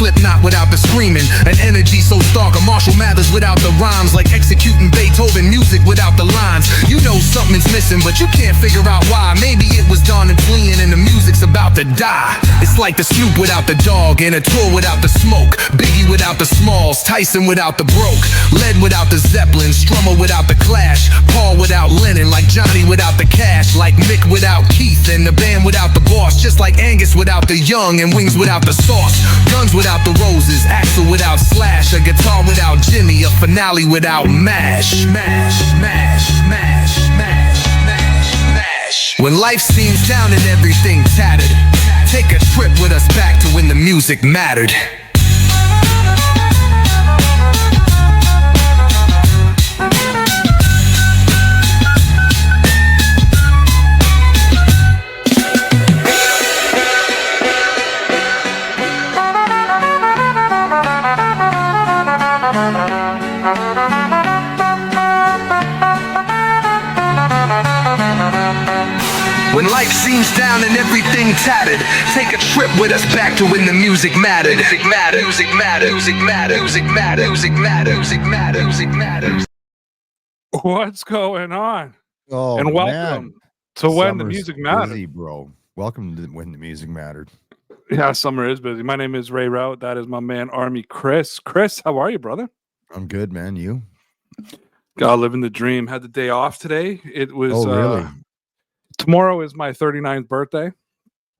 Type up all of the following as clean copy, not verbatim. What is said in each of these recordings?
Slipknot without the screaming, an energy so stark, a Marshall Mathers without the rhymes, like executing Beethoven music without the lines. You know something's missing, but you can't figure out why. Maybe it was done and fleeing and the music's about to die. It's like the Snoop without the dog, and a tour without the smoke, Biggie without the Smalls, Tyson without the Broke, Led without the Zeppelin, Strummer without the Clash, Paul without Lennon, like Johnny without the cash, like Mick without Keith, and the band without the boss, just like Angus without the Young, and Wings without the sauce, Guns without the Roses, Axl without Slash, a guitar without Jimmy, a finale without Mash. When life seems down and everything tattered, take a trip with us back to when the music mattered. When life seems down and everything tattered, take a trip with us back to when the music mattered. Music matters, music matters, music matters, music matters, music matters, music matters, music matters. What's going on? Oh, and welcome man. to When the Summer's Music Mattered. busy, bro. Welcome to When the Music Mattered. Yeah, summer is busy. My name is Ray Rout. That is my man, Army Chris. Chris, how are you, brother? I'm good, man. You? Living the dream. Had the day off today. It was Oh, really? Tomorrow is my 39th birthday.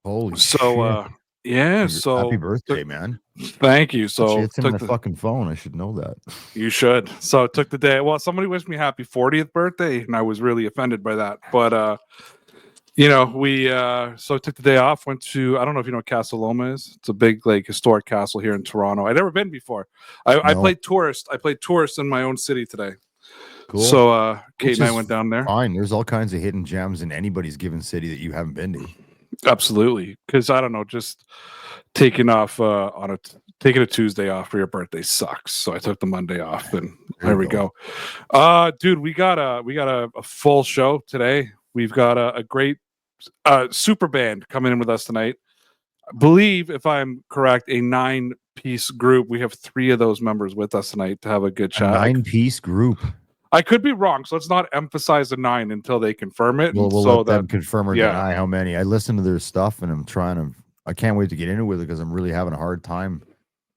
Holy So shit. yeah, so Happy birthday, man. thank you. So It's in my fucking phone. I should know that. You should. So took the day. Well, somebody wished me happy 40th birthday, and I was really offended by that. But we so took the day off, went to, I don't know if you know what Castle Loma is. It's a big like historic castle here in Toronto. I'd never been before. I played tourist. I played tourist in my own city today. Cool. So Kate and I went down there. Fine. There's all kinds of hidden gems in anybody's given city that you haven't been to. Absolutely. Because I don't know, just taking off taking a Tuesday off for your birthday sucks. So I took the Monday off, and there we go. Dude, we got a full show today. We've got a great Superband coming in with us tonight. I believe, if I'm correct, a 9-piece group. We have 3 of those members with us tonight to have a good chat. A 9-piece group. I could be wrong, so let's not emphasize the 9 until they confirm it. We'll so let them confirm or deny how many. I listen to their stuff, and I can't wait to get into it because I'm really having a hard time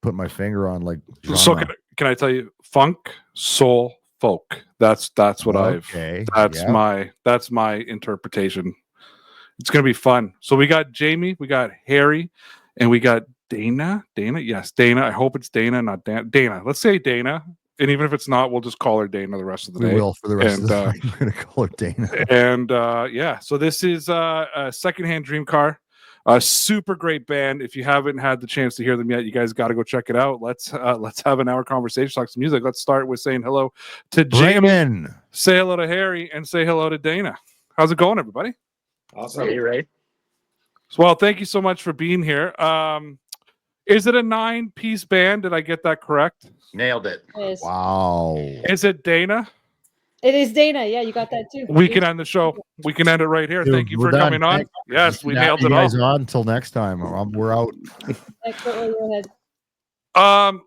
putting my finger on like genre. So can I tell you, funk, soul, folk. That's what that's my interpretation. It's gonna be fun. So we got Jamie, we got Harry, and we got Dana. Yes, Dana. I hope it's Dana, not Dana. Let's say Dana. And even if it's not, we'll just call her Dana the rest of the day. We will for the rest of the night. We're going to call her Dana. And yeah, so this is a Secondhand Dreamcar, a super great band. If you haven't had the chance to hear them yet, you guys got to go check it out. Let's have an hour conversation, talk some music. Let's start with saying hello to Jamie, say hello to Harry, and say hello to Dana. How's it going, everybody? Awesome. Hey, Ray. Well, thank you so much for being here. Is it a 9-piece band? Did I get that correct? Nailed it. Wow. Is it Dana? It is Dana. Yeah, you got that too. We can end the show. We can end it right here. Dude, thank you for coming on. Yes, we nailed it all. On until next time. We're out.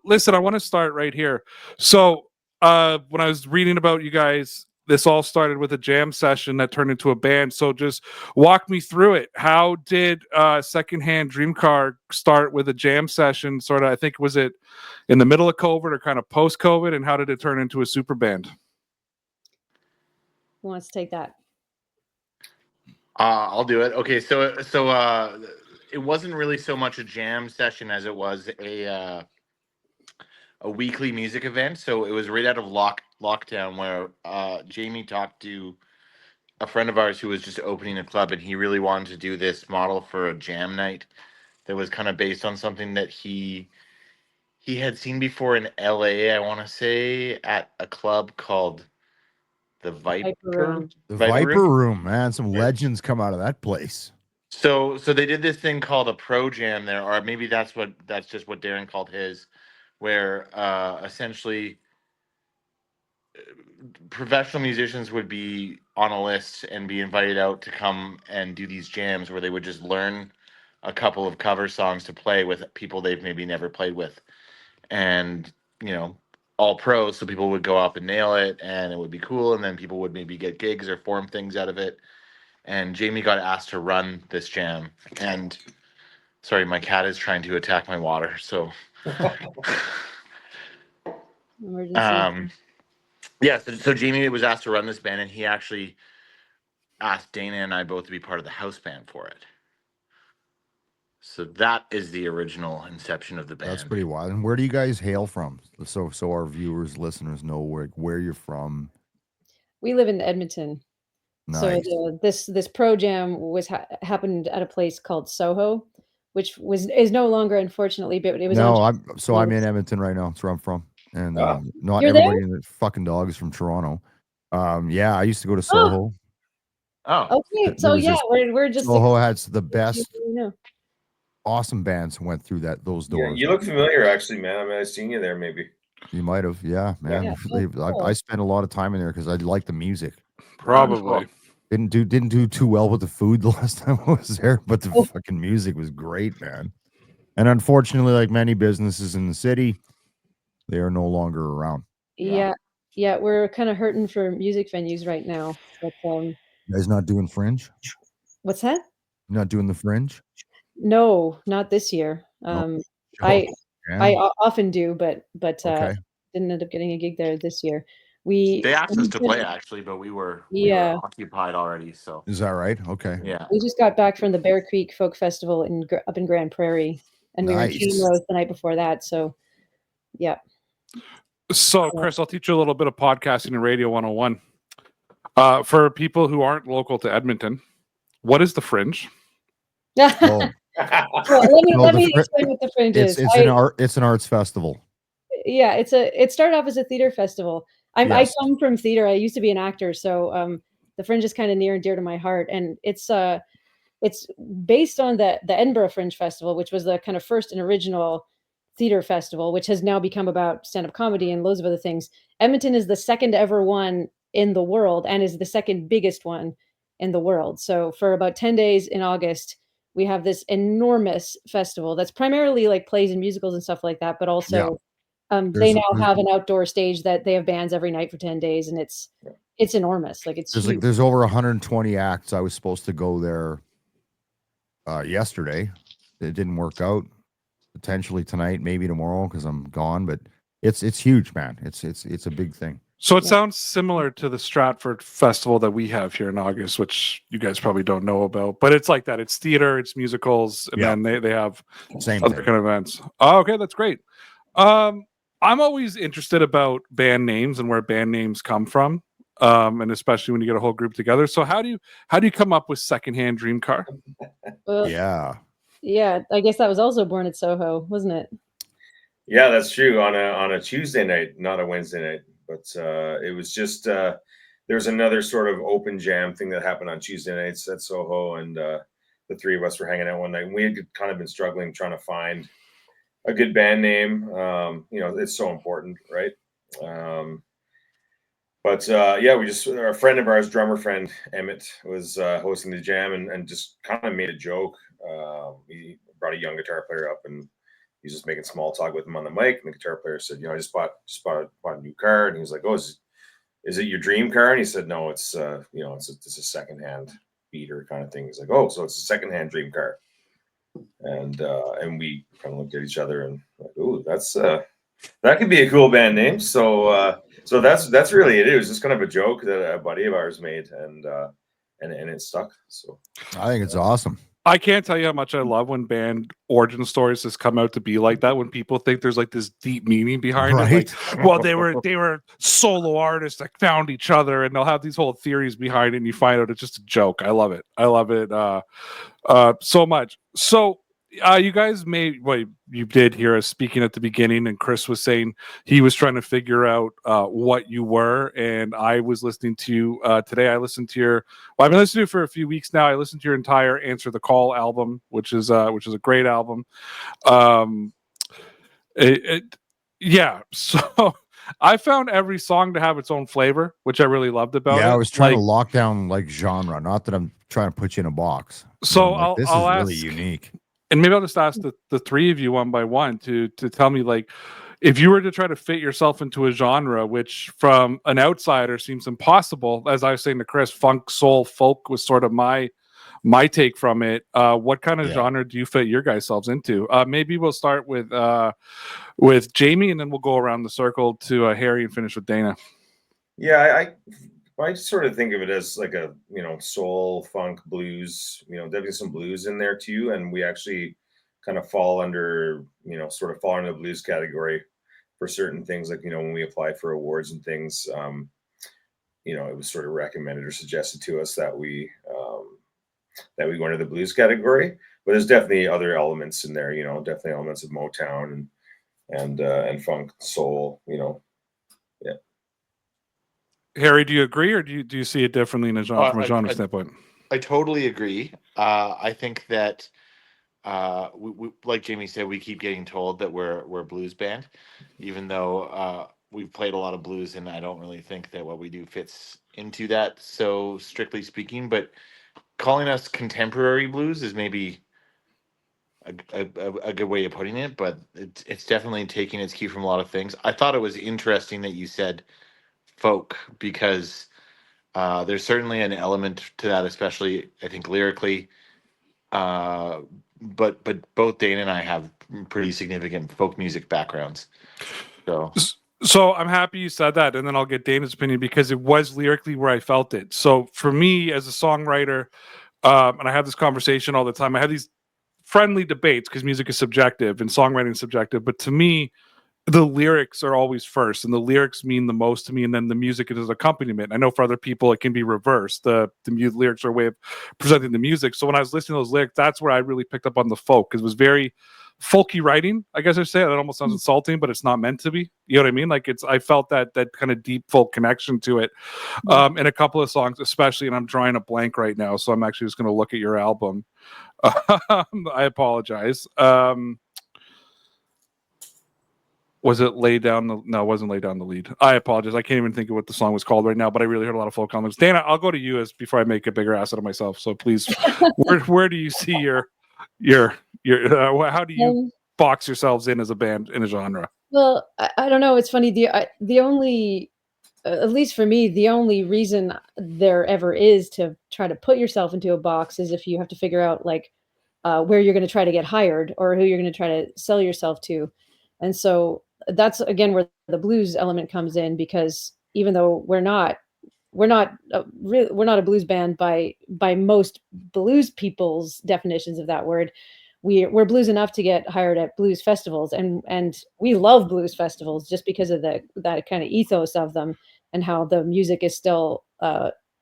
Listen, I want to start right here. So when I was reading about you guys, this all started with a jam session that turned into a band. So just walk me through it. How did Secondhand Dreamcar start with a jam session? Sort of, I think, was it in the middle of COVID or kind of post-COVID? And how did it turn into a super band? Who wants to take that? I'll do it. Okay, so it wasn't really so much a jam session as it was a weekly music event. So it was right out of lockdown where Jamie talked to a friend of ours who was just opening a club, and he really wanted to do this model for a jam night that was kind of based on something that he had seen before in LA, I want to say, at a club called the Viper Room. The Viper Room, man. Some legends come out of that place. So they did this thing called a pro jam there, or maybe that's just what Darren called his, where essentially professional musicians would be on a list and be invited out to come and do these jams where they would just learn a couple of cover songs to play with people they've maybe never played with, and all pros, so people would go up and nail it, and it would be cool, and then people would maybe get gigs or form things out of it. And Jamie got asked to run this jam, and sorry, my cat is trying to attack my water, so Emergency. yeah, so Jamie was asked to run this band, and he actually asked Dana and I both to be part of the house band for it. So that is the original inception of the band. That's pretty wild. And where do you guys hail from? So our viewers, listeners know where you're from. We live in Edmonton. Nice. So this pro jam was happened at a place called Soho, which is no longer, unfortunately, but it was. No, I'm in Edmonton right now. That's where I'm from, and not You're everybody there? in the fucking dog is from Toronto. Yeah, I used to go to Soho. Oh, okay. So yeah, we're just Soho has the best, know. awesome bands who went through those doors. You look familiar, actually, man. I mean, I've seen you there, maybe. You might have, yeah, man. Yeah. I spent a lot of time in there because I like the music. Probably. Didn't do too well with the food the last time I was there, but the fucking music was great, man. And unfortunately, like many businesses in the city, they are no longer around. Yeah, we're kind of hurting for music venues right now. But You guys not doing Fringe? what's that? You're not doing the Fringe? No, not this year. I often do, but Okay. didn't end up getting a gig there this year. They asked us to play actually, but we were occupied already. So is that right? Okay. Yeah, we just got back from the Bear Creek Folk Festival up in Grand Prairie, and we were in Cane Rose the night before that. So, yeah. So, Chris, I'll teach you a little bit of podcasting and radio 101. For people who aren't local to Edmonton, what is the Fringe? Oh. Well, let me explain what the Fringe is. It's an arts festival. Yeah, it started off as a theater festival. I come from theater. I used to be an actor, so the Fringe is kind of near and dear to my heart. And it's based on the Edinburgh Fringe Festival, which was the kind of first and original theater festival, which has now become about stand-up comedy and loads of other things. Edmonton is the second ever one in the world and is the second biggest one in the world. So for about 10 days in August, we have this enormous festival that's primarily like plays and musicals and stuff like that, but also they now have an outdoor stage that they have bands every night for 10 days, and it's enormous. Like there's over 120 acts. I was supposed to go there yesterday. It didn't work out. Potentially tonight, maybe tomorrow, because I'm gone. But it's huge, man. It's a big thing. So it sounds similar to the Stratford Festival that we have here in August, which you guys probably don't know about. But it's like that. It's theater, it's musicals, and then they have same other kind of events. Oh, okay, that's great. I'm always interested about band names and where band names come from, and especially when you get a whole group together. So how do you come up with Secondhand Dreamcar? Well, yeah, I guess that was also born at Soho, wasn't it? Yeah, that's true. On a Tuesday night, not a Wednesday night, but it was just there's another sort of open jam thing that happened on Tuesday nights at Soho, and the three of us were hanging out one night, and we had kind of been struggling trying to find a good band name. It's so important, right? But a friend of ours, drummer friend Emmett, was hosting the jam and just kind of made a joke. He brought a young guitar player up, and he was just making small talk with him on the mic. And the guitar player said, I just bought a new car. And he was like, oh, is it your dream car? And he said, no, it's it's a secondhand beater kind of thing. He's like, oh, so it's a secondhand dream car. And we kind of looked at each other and like, oh, that could be a cool band name. So that's really it. It was just kind of a joke that a buddy of ours made, and it stuck. So I think it's awesome. I can't tell you how much I love when band origin stories has come out to be like that. When people think there's like this deep meaning behind it, like, well, they were solo artists that found each other, and they'll have these whole theories behind it, and you find out it's just a joke. I love it. So much. So you guys you did hear us speaking at the beginning, and Chris was saying he was trying to figure out what you were, and I was listening to you today. I listened to I've been listening to you for a few weeks now. I listened to your entire Answer the Call album, which is a great album. So I found every song to have its own flavor, which I really loved about it. Yeah, I was trying to lock down like genre, not that I'm trying to put you in a box. So this is really unique. And maybe I'll just ask the three of you one by one to tell me, like, if you were to try to fit yourself into a genre, which from an outsider seems impossible, as I was saying to Chris, funk, soul, folk was sort of my take from it. What kind of genre do you fit your guys selves into? Maybe we'll start with Jamie, and then we'll go around the circle to Harry and finish with Dana. Yeah, I sort of think of it as like a, soul, funk, blues, definitely some blues in there too. And we actually kind of fall under, sort of fall into the blues category for certain things. Like, when we apply for awards and things, it was sort of recommended or suggested to us that we go into the blues category. But there's definitely other elements in there, definitely elements of Motown and funk, soul, yeah. Harry, do you agree, or do you see it differently in a genre, from a genre standpoint? I totally agree. I think that we, like Jamie said, we keep getting told that we're a blues band, even though we've played a lot of blues, and I don't really think that what we do fits into that, so strictly speaking. But calling us contemporary blues is maybe a good way of putting it, but it's definitely taking its cue from a lot of things. I thought it was interesting that you said folk, because there's certainly an element to that, especially I think lyrically. But both Dana and I have pretty significant folk music backgrounds. So I'm happy you said that, and then I'll get Dana's opinion, because it was lyrically where I felt it. So for me as a songwriter, and I have this conversation all the time, I have these friendly debates because music is subjective and songwriting is subjective. But to me, the lyrics are always first, and the lyrics mean the most to me, and then the music is accompaniment. I know for other people it can be reversed. The lyrics are a way of presenting the music. So when I was listening to those lyrics, that's where I really picked up on the folk, because it was very folky writing, I guess I'd say. That almost sounds insulting, but it's not meant to be. You know what I mean? Like, I felt that kind of deep folk connection to it. In a couple of songs, especially, and I'm drawing a blank right now, so I'm actually just going to look at your album. I apologize. Was it Lay Down the... No, it wasn't Lay Down the Lead. I apologize. I can't even think of what the song was called right now, but I really heard a lot of folk comments. Dana, I'll go to you before I make a bigger ass out of myself. So please, where do you see your how do you box yourselves in as a band in a genre? Well, I don't know. It's funny. The only, at least for me, the only reason there ever is to try to put yourself into a box is if you have to figure out, like, where you're going to try to get hired or who you're going to try to sell yourself to. And so that's, again, where the blues element comes in, because even though we're not a blues band by most blues people's definitions of that word, we're blues enough to get hired at blues festivals, and we love blues festivals just because of that kind of ethos of them, and how the music is still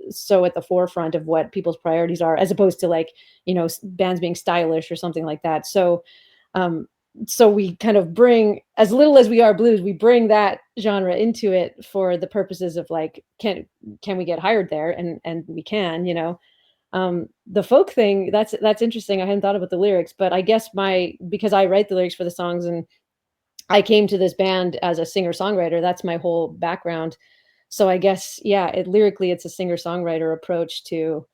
so at the forefront of what people's priorities are, as opposed to, like, bands being stylish or something like that. So so we kind of bring, as little as we are blues, we bring that genre into it for the purposes of, like, can we get hired there? And we can, the folk thing, that's interesting. I hadn't thought about the lyrics, but I guess because I write the lyrics for the songs, and I came to this band as a singer-songwriter, that's my whole background. So I guess, lyrically, it's a singer-songwriter approach to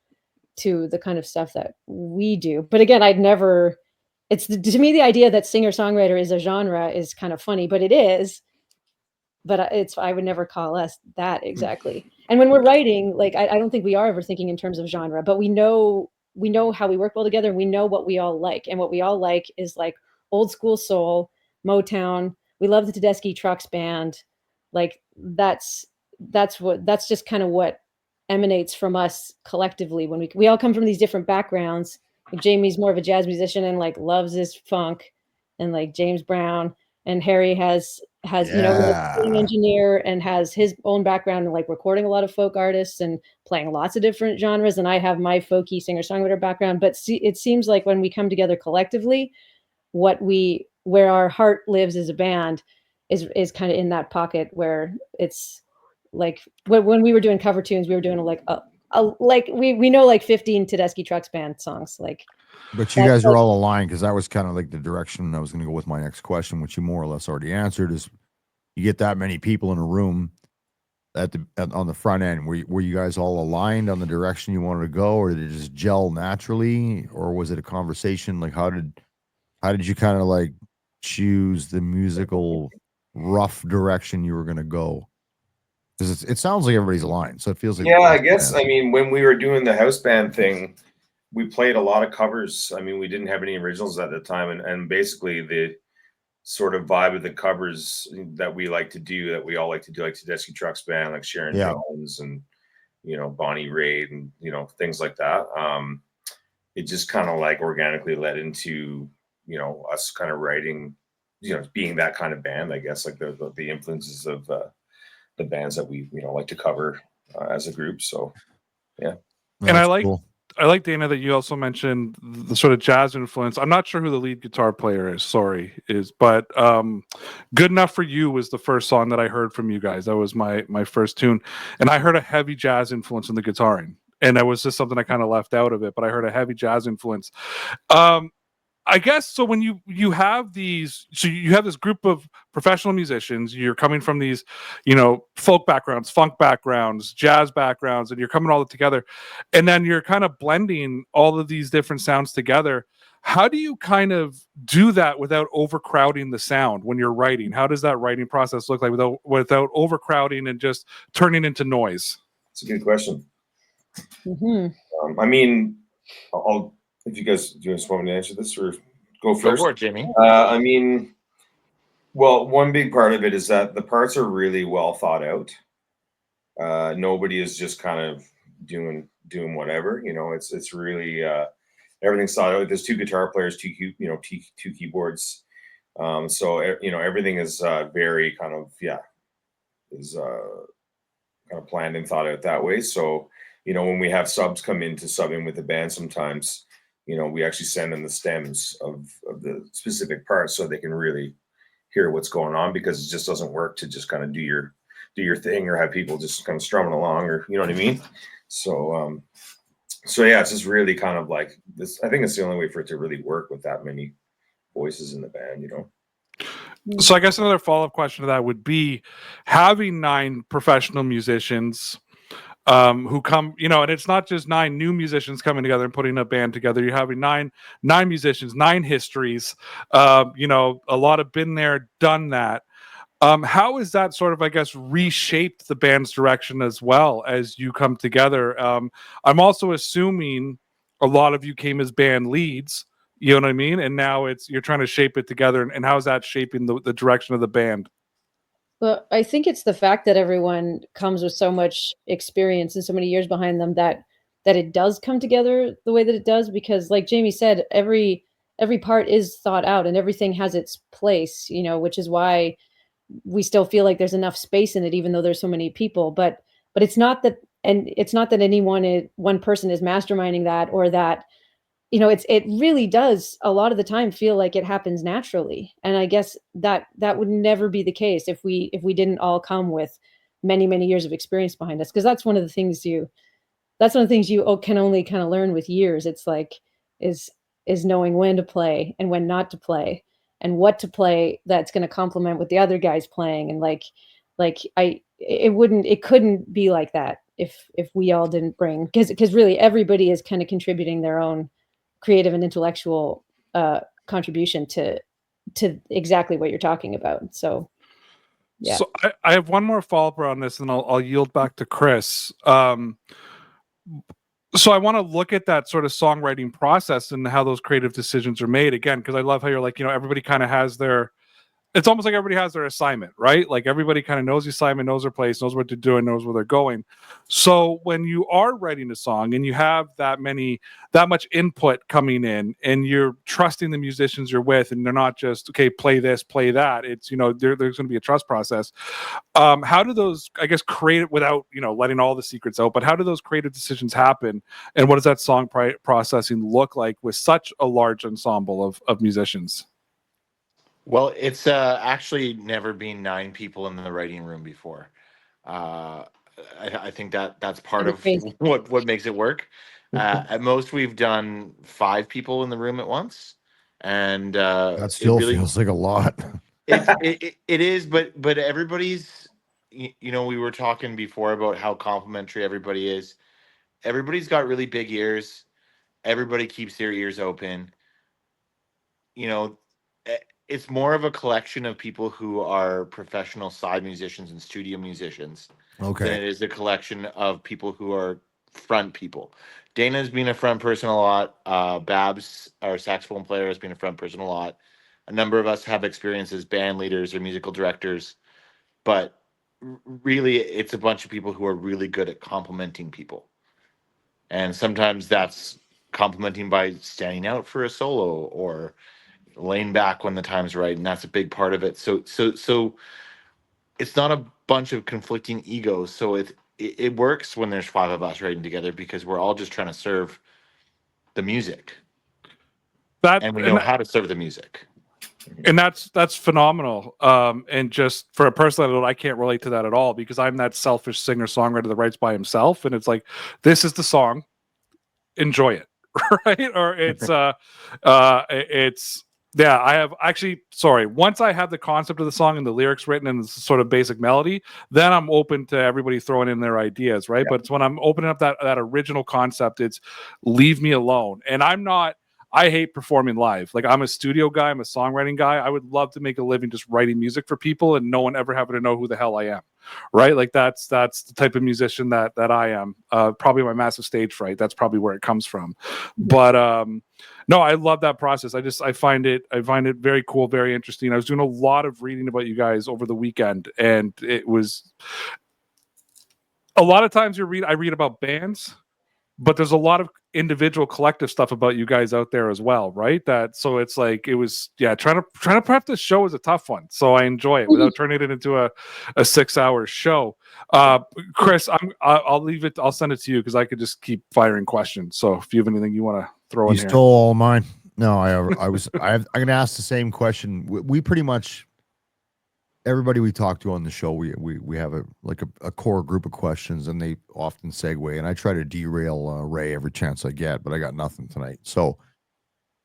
the kind of stuff that we do. But again, to me, the idea that singer-songwriter is a genre is kind of funny, but it is. But I would never call us that exactly. And when we're writing, like, I don't think we are ever thinking in terms of genre, but we know how we work well together, and we know what we all like. And what we all like is, like, old school soul, Motown. We love the Tedeschi Trucks Band. Like, that's just kind of what emanates from us collectively when we all come from these different backgrounds. Like, Jamie's more of a jazz musician and, like, loves his funk, and, like, James Brown, and Harry has been an engineer and has his own background in, like, recording a lot of folk artists and playing lots of different genres, and I have my folky singer-songwriter background. But it seems like when we come together collectively, where our heart lives as a band is kind of in that pocket, where it's like when we were doing cover tunes, we were doing we know, like, 15 Tedeschi Trucks Band songs, like. But you guys are all aligned, because that was kind of like the direction I was going to go with my next question, which you more or less already answered. Is you get that many people in a room on the front end, were you guys all aligned on the direction you wanted to go, or did it just gel naturally, or was it a conversation? Like, how did how did you kind of like choose the musical rough direction you were going to go? Because it sounds like everybody's aligned, so it feels like Yeah, I guess. I mean, when we were doing the house band thing, we played a lot of covers. I mean, we didn't have any originals at the time, and basically the sort of vibe of the covers that we like to do, that we all like to do, like Tedeschi Trucks Band, like Sharon Jones and Bonnie Raitt and things like that. It just kind of like organically led into us kind of writing, being that kind of band, I guess, like the influences of the bands that we like to cover as a group. So yeah. And I like, Dana, that you also mentioned the sort of jazz influence. I'm not sure who the lead guitar player is, but Good Enough for You was the first song that I heard from you guys. That was my first tune. And I heard a heavy jazz influence in the guitaring. And that was just something I kind of left out of it, but I heard a heavy jazz influence. I guess so. When you have these, so you have this group of professional musicians, you're coming from these, folk backgrounds, funk backgrounds, jazz backgrounds, and you're coming all together, and then you're kind of blending all of these different sounds together. How do you kind of do that without overcrowding the sound when you're writing? How does that writing process look like without overcrowding and just turning into noise? It's a good question. Mm-hmm. I mean, if you guys do you want me to answer this or go first? Go for it, Jimmy. I mean, well, one big part of it is that the parts are really well thought out. Nobody is just kind of doing whatever. It's really everything's thought out. There's two guitar players, two keyboards. So everything is very kind of kind of planned and thought out that way. So when we have subs come in to sub in with the band, sometimes we actually send them the stems of the specific parts so they can really hear what's going on, because it just doesn't work to just kind of do your thing or have people just kind of strumming along, or you know what I mean. So yeah, it's just really kind of like this. I think it's the only way for it to really work with that many voices in the band. So I guess another follow-up question to that would be, having 9 professional musicians who come, and it's not just 9 new musicians coming together and putting a band together. You're having nine musicians, 9 histories, a lot of been there, done that. How is that sort of, I guess, reshaped the band's direction as well as you come together? I'm also assuming a lot of you came as band leads, you know what I mean? And now you're trying to shape it together. And how is that shaping the direction of the band? Well, I think it's the fact that everyone comes with so much experience and so many years behind them that it does come together the way that it does, because like Jamie said, every part is thought out and everything has its place, which is why we still feel like there's enough space in it, even though there's so many people. But it's not that, and it's not that one person is masterminding that, or that it really does a lot of the time feel like it happens naturally. And I guess that would never be the case if we didn't all come with many, many years of experience behind us. Because that's one of the things you can only kind of learn with years. It's like, is knowing when to play and when not to play, and what to play that's going to complement what the other guy's playing. And it couldn't be like that if we all didn't bring, because really everybody is kind of contributing their own creative and intellectual contribution to exactly what you're talking about. So yeah. So I have one more follow-up on this, and I'll yield back to Chris. So I want to look at that sort of songwriting process and how those creative decisions are made, again, because I love how you're like, everybody kind of has it's almost like everybody has their assignment, right? Like everybody kind of knows the assignment, knows their place, knows what to do, and knows where they're going. So when you are writing a song and you have that much input coming in, and you're trusting the musicians you're with, and they're not just, okay, play this, play that. It's, there's going to be a trust process. How do those, I guess, create, without, letting all the secrets out, but how do those creative decisions happen? And what does that song processing look like with such a large ensemble of musicians? Well, it's actually never been 9 people in the writing room before. I think that's part of what makes it work. At most, we've done 5 people in the room at once, and that still feels like a lot. It is, but everybody's. We were talking before about how complimentary everybody is. Everybody's got really big ears. Everybody keeps their ears open. you know, it's more of a collection of people who are professional side musicians and studio musicians than Okay. it is a collection of people who are front people. Dana's been a front person a lot. Babs, our saxophone player, has been a front person a lot. A number of us have experience as band leaders or musical directors, but really, it's a bunch of people who are really good at complimenting people. And sometimes that's complimenting by standing out for a solo or laying back when the time's right, and that's a big part of it. So it's not a bunch of conflicting egos. So it works when there's five of us writing together because we're all just trying to serve the music, That and we know how to serve the music. and that's phenomenal. And just for a person that I can't relate to that at all because I'm that selfish singer songwriter that writes by himself, and it's like this is the song, enjoy it, right? Or it's yeah. I have actually sorry. Once I have the concept of the song and the lyrics written and the sort of basic melody, then I'm open to everybody throwing in their ideas, right? Yeah. But it's when I'm opening up that original concept, it's leave me alone, and I'm not. I hate performing live. Like I'm a studio guy, I'm a songwriting guy. I would love to make a living just writing music for people and no one ever having to know who the hell I am. Right? Like that's the type of musician that I am. Probably my massive stage fright. That's probably where it comes from. But no, I love that process. I find it very cool, very interesting. I was doing a lot of reading about you guys over the weekend, and it was a lot of times I read about bands, but there's a lot of individual collective stuff about you guys out there as well, right? That so it's like it was trying to prep this show is a tough one, so I enjoy it without turning it into a 6-hour show. Chris, I'll leave it. I'll send it to you because I could just keep firing questions. So if you have anything you want to throw in You here, stole all mine. No, I'm gonna ask the same question. We pretty much everybody we talk to on the show, we have a core group of questions, and they often segue. And I try to derail Ray every chance I get, but I got nothing tonight. So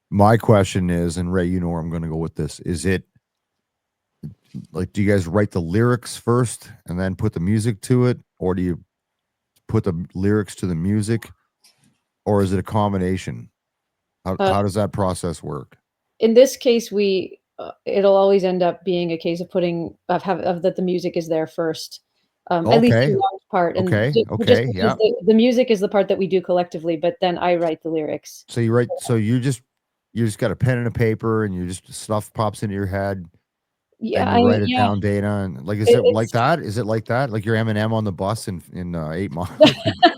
my question is, and Ray, you know where I'm going to go with this. Is it like, do you guys write the lyrics first and then put the music to it, or do you put the lyrics to the music, or is it a combination? How does that process work? In this case, it'll always end up being a case of that the music is there first, at least in large part. And just yeah. the music is the part that we do collectively, but then I write the lyrics. So you write. So you just got a pen and a paper, and you just stuff pops into your head. Yeah, and you write it down, Dana. And like, is it like that? Is it like that? Like you're Eminem on the bus in 8 Mile,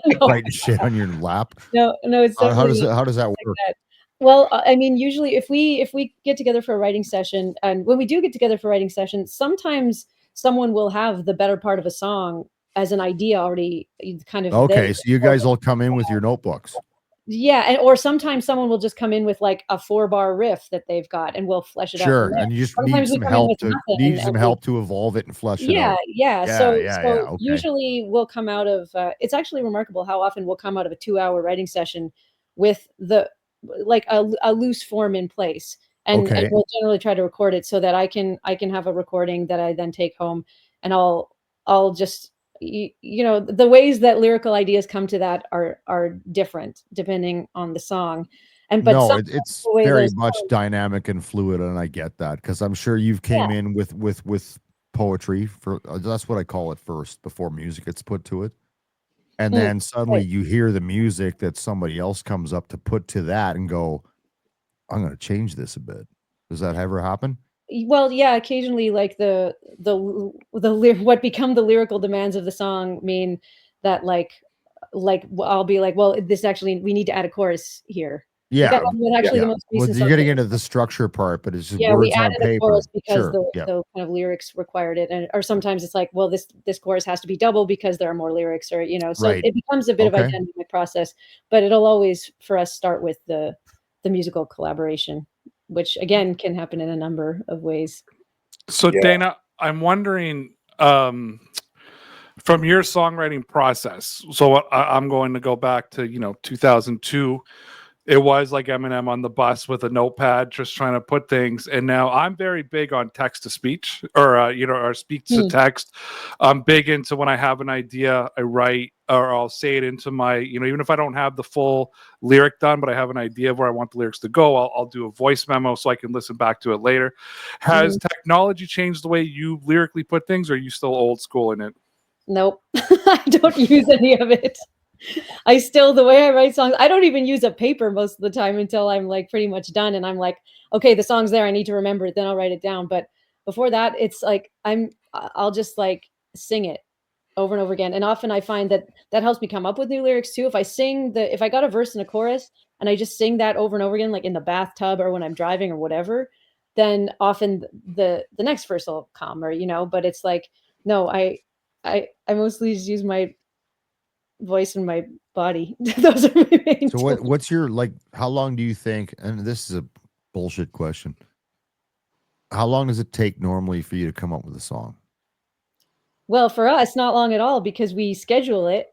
no. writing shit on your lap? No, it's how does that work? Like that. Well, I mean, usually if we get together for a writing session, and when we do get together for a writing session, sometimes someone will have the better part of a song as an idea already kind of okay. So you guys all come in with your notebooks. Yeah, or sometimes someone will just come in with like a 4-bar riff that they've got, and we'll flesh it out. Sure, and you just need some help to evolve it and flesh it out. Yeah. So okay. Usually we'll come out of. It's actually remarkable how often we'll come out of a 2-hour writing session with a loose form in place, and we'll generally try to record it so that I can have a recording that I then take home, and I'll just. The ways that lyrical ideas come to that are different depending on the song. It's very much dynamic and fluid, and I get that because I'm sure you've came in with poetry for that's what I call it first before music gets put to it, and then suddenly you hear the music that somebody else comes up to put to that and go, I'm going to change this a bit. Does that ever happen? Well, yeah, occasionally, like what become the lyrical demands of the song mean that like I'll be like, well, this actually we need to add a chorus here. Yeah, the most recent you're getting into the structure part, but it's just words we added on paper. A chorus because the kind of lyrics required it, or sometimes it's like, well, this chorus has to be double because there are more lyrics, or so it becomes a bit of a dynamic process. But it'll always for us start with the musical collaboration, which again can happen in a number of ways. So Dana, I'm wondering from your songwriting process. So I'm going to go back to 2002 it was like Eminem on the bus with a notepad, just trying to put things. And now I'm very big on text to speech, or or speech to text. I'm big into when I have an idea, I write, or I'll say it into my, even if I don't have the full lyric done, but I have an idea of where I want the lyrics to go, I'll do a voice memo so I can listen back to it later. Has technology changed the way you lyrically put things, or are you still old school in it? Nope. I don't use any of it. The way I write songs, I don't even use a paper most of the time until I'm like pretty much done. And I'm like, okay, the song's there. I need to remember it. Then I'll write it down. But before that, it's like, I'll just like sing it over and over again. And often I find that helps me come up with new lyrics too. If I got a verse and a chorus and I just sing that over and over again, like in the bathtub or when I'm driving or whatever, then often the next verse will come, but it's like, no, I mostly just use my voice and my body. Those are my main So what's your, like, how long do you think, and this is a bullshit question, how long does it take normally for you to come up with a song? Well, for us, not long at all, because we schedule it.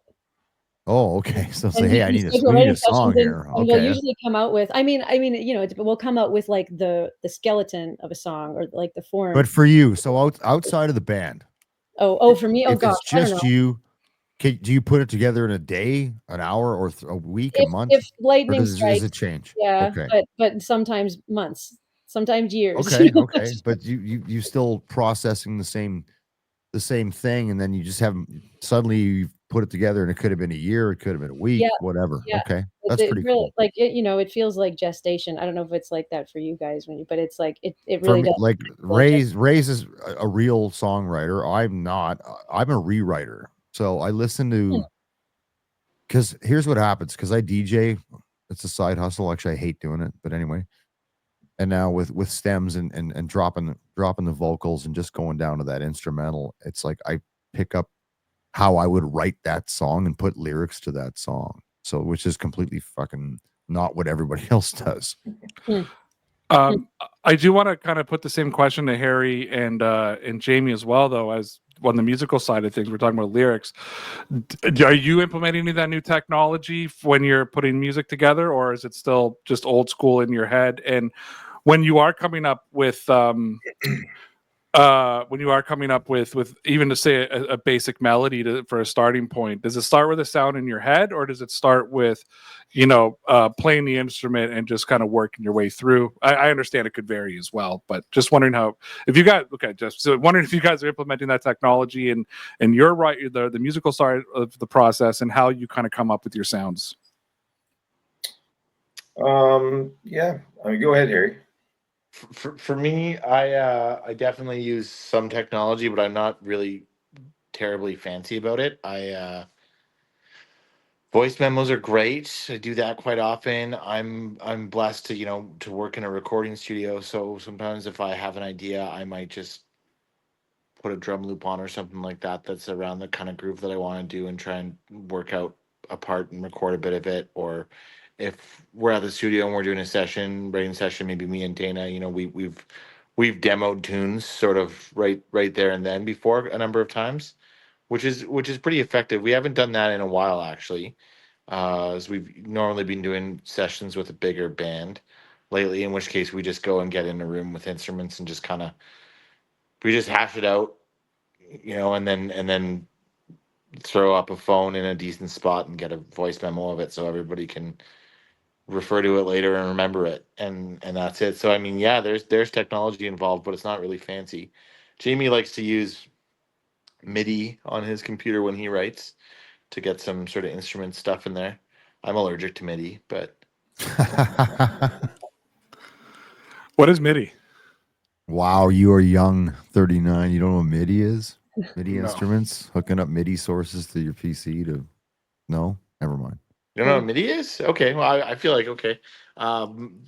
Oh, okay. So say, hey, we need a song here. And we'll usually come out with, we'll come out with like the skeleton of a song or like the form. But for you, so outside of the band. Oh, for me, if it's just you, do you put it together in a day, an hour, or a week, a month? If lightning strikes, does it change? Yeah, okay. but sometimes months, sometimes years. Okay, okay. But you still processing the same thing, and then you just haven't suddenly you put it together, and it could have been a year, it could have been a week, whatever. Yeah. Okay, that's pretty cool. Like it feels like gestation. I don't know if it's like that for you guys, but it's like it really does. Like Ray's is a real songwriter. I'm not. I'm a rewriter. So I listen to, because here's what happens. Because I DJ, it's a side hustle. Actually, I hate doing it, but anyway. And now with stems and dropping the vocals and just going down to that instrumental, it's like I pick up how I would write that song and put lyrics to that song. So, which is completely fucking not what everybody else does. I do want to kind of put the same question to Harry and Jamie as well, though, as on the musical side of things. We're talking about lyrics. Are you implementing any of that new technology when you're putting music together, or is it still just old school in your head? And when you are coming up with with even to say a basic melody for a starting point, does it start with a sound in your head, or does it start with playing the instrument and just kind of working your way through? I understand it could vary as well, but just wondering wondering if you guys are implementing that technology and you're right, the musical side of the process, and how you kind of come up with your sounds. Yeah, I mean, go ahead, Harry. For me, I definitely use some technology, but I'm not really terribly fancy about it. Voice memos are great. I do that quite often. I'm blessed to work in a recording studio, so sometimes if I have an idea, I might just put a drum loop on or something like that that's around the kind of groove that I want to do and try and work out a part and record a bit of it. Or if we're at the studio and we're doing a writing session, maybe me and Dana, we've demoed tunes sort of right there and then before a number of times, which is pretty effective. We haven't done that in a while, actually, as we've normally been doing sessions with a bigger band lately, in which case we just go and get in a room with instruments and just we just hash it out, and then throw up a phone in a decent spot and get a voice memo of it so everybody can refer to it later and remember it, and that's it. So I mean, yeah, there's technology involved, but it's not really fancy. Jamie likes to use MIDI on his computer when he writes to get some sort of instrument stuff in there. I'm allergic to MIDI, but what is MIDI? Wow, you are young, 39. You don't know what MIDI is? MIDI No. instruments, hooking up MIDI sources to your PC to. No, never mind. You don't know what MIDI is? Okay, well, I feel like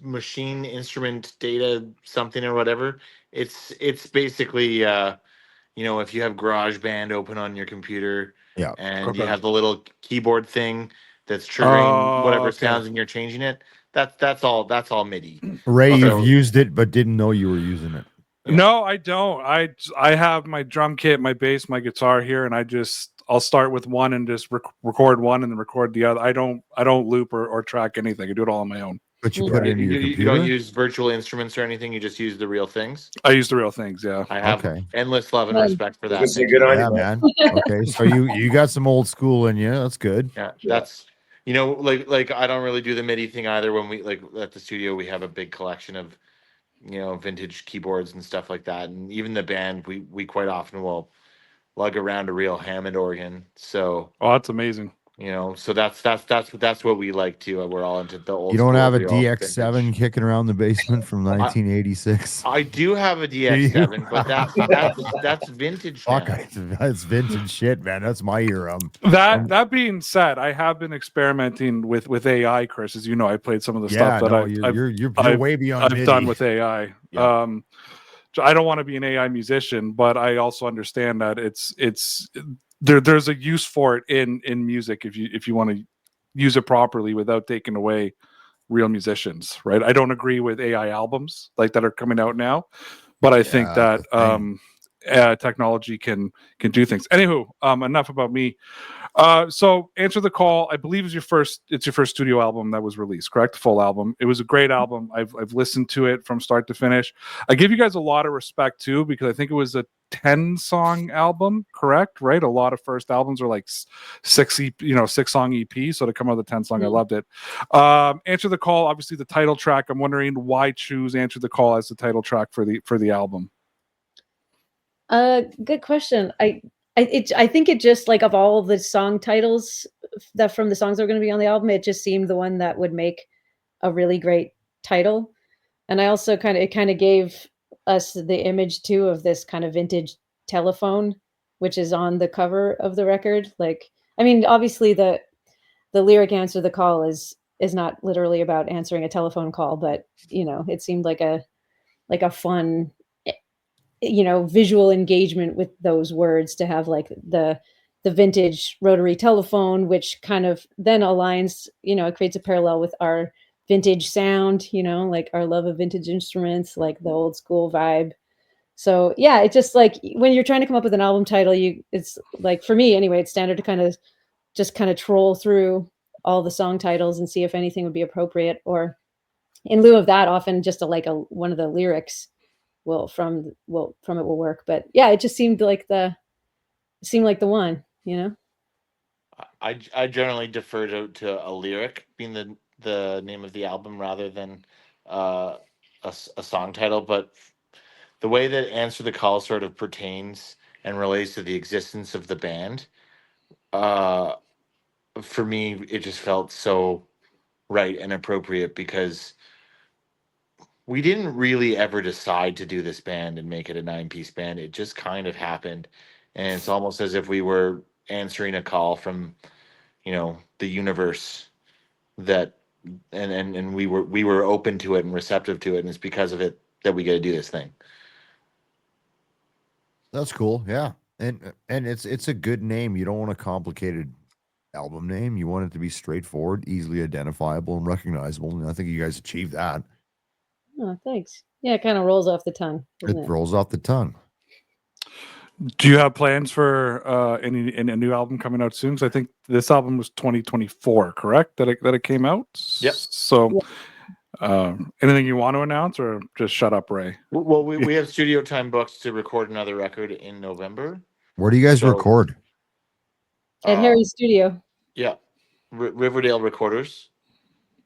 machine instrument data something or whatever. It's basically if you have GarageBand open on your computer, and you have the little keyboard thing that's triggering whatever sounds and you're changing it. That's all MIDI. Ray, you've used it but didn't know you were using it. Yeah. No, I don't. I have my drum kit, my bass, my guitar here, and I just I'll start with one and just record one and then record the other. I don't loop or track anything. I do it all on my own. But you put it into your You computer? don't use virtual instruments or anything. You just use the real things. I use the real things. Yeah. I have Okay. endless love and Well, respect for that. Good Thank you. on Yeah, you, man. man. Okay, so you got some old school in you. That's good. Yeah, that's like I don't really do the MIDI thing either. When we like at the studio, we have a big collection of vintage keyboards and stuff like that, and even the band, we quite often will lug around a real Hammond organ. So Oh, that's amazing. so that's what we like too. We're all into the old. You don't school, have a real DX7 vintage. kicking around the basement from 1986? I do have a you? DX7, but that's vintage Fuck, now. that's vintage shit, man. That's my era. That being said, I have been experimenting with AI, Chris. As you know, I played some of the stuff that you're way beyond I've MIDI. done with AI. Yeah. I don't want to be an AI musician, but I also understand that there's a use for it in music if you want to use it properly without taking away real musicians, right? I don't agree with AI albums like that are coming out now, but I think that technology can do things. Anywho, enough about me. So Answer the Call, I believe it's your first studio album that was released, correct? Full album. It was a great album. I've listened to it from start to finish. I give you guys a lot of respect too, because I think it was a 10-song album, correct? Right? A lot of first albums are like 6-song EP. So to come out with a 10-song, I loved it. Answer the Call, obviously the title track. I'm wondering why choose Answer the Call as the title track for the album. Good question. I think it just, like, of all the song titles that from the songs that are going to be on the album, it just seemed the one that would make a really great title. And I also kind of gave us the image too of this kind of vintage telephone, which is on the cover of the record. Like, I mean, obviously the lyric Answer the Call is not literally about answering a telephone call, but it seemed like a fun visual engagement with those words to have, like, the vintage rotary telephone, which kind of then aligns, it creates a parallel with our vintage sound, like our love of vintage instruments, like the old school vibe. So yeah, it's just like when you're trying to come up with an album title, it's like, for me anyway, it's standard to kind of troll through all the song titles and see if anything would be appropriate, or in lieu of that, often just one of the lyrics from it will work. But yeah, it just seemed like the one. I generally defer to a lyric being the name of the album rather than a song title. But the way that Answer the Call sort of pertains and relates to the existence of the band, for me, it just felt so right and appropriate, because we didn't really ever decide to do this band and make it a 9-piece band. It just kind of happened. And it's almost as if we were answering a call from, the universe, that and we were open to it and receptive to it. And it's because of it that we get to do this thing. That's cool. Yeah. And it's a good name. You don't want a complicated album name. You want it to be straightforward, easily identifiable, and recognizable. And I think you guys achieved that. Oh, thanks. Yeah, it kind of rolls off the tongue. It rolls off the tongue. Do you have plans for a new album coming out soon? Because I think this album was 2024, correct? That it came out. Yep. So, anything you want to announce, or just shut up, Ray? Well, we have studio time books to record another record in November. Where do you guys record? At Harry's studio. Yeah, Riverdale Recorders.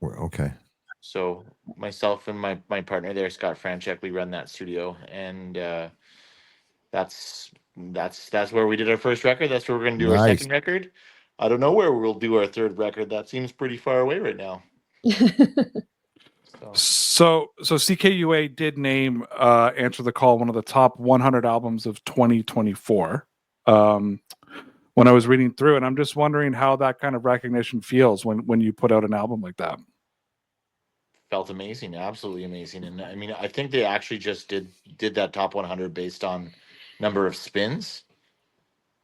Okay. So myself and my partner there, Scott Franchek, we run that studio, and that's where we did our first record. That's where we're going to do our second record. I don't know where we'll do our third record. That seems pretty far away right now. So CKUA did name Answer the Call one of the top 100 albums of 2024. When I was reading through, and I'm just wondering how that kind of recognition feels when you put out an album like that. Felt amazing, absolutely amazing. And I mean, I think they actually just did that top 100 based on number of spins.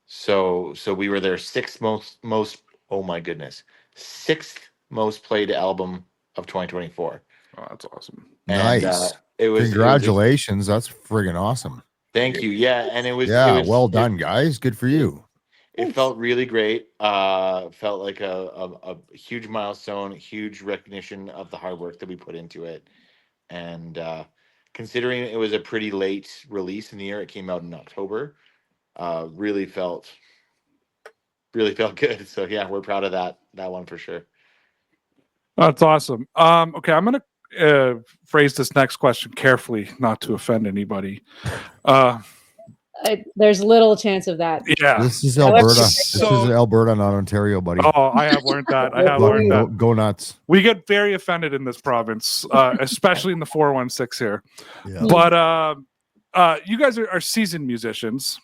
So we were their sixth most played album of 2024. Oh, that's awesome. And, nice. Congratulations. That's friggin' awesome. Thank you. Yeah. And it was well done, guys. Good for you. It Thanks. felt really great. Felt like a huge milestone, huge recognition of the hard work that we put into it. And considering it was a pretty late release in the year, it came out in October. Really felt good. So yeah, we're proud of that one for sure. That's awesome. Okay, I'm gonna phrase this next question carefully, not to offend anybody. There's little chance of that. Yeah, This is Alberta. So- This is Alberta, not Ontario, buddy. oh, I have learned that. I have Go, learned go, that. go nuts. We get very offended in this province, especially in the 416 here. Yeah. But you guys are seasoned musicians,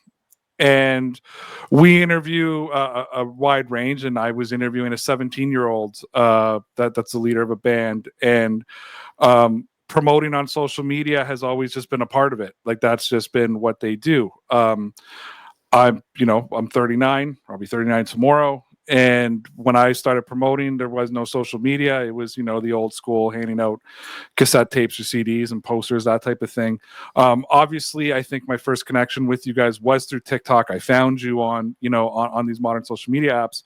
and we interview a wide range. And I was interviewing a 17-year-old that's the leader of a band, and promoting on social media has always just been a part of it. Like that's just been what they do. I'm 39. I'll be 39 tomorrow. And when I started promoting, there was no social media. It was, the old school handing out cassette tapes or CDs and posters, that type of thing. Obviously, I think my first connection with you guys was through TikTok. I found you on these modern social media apps.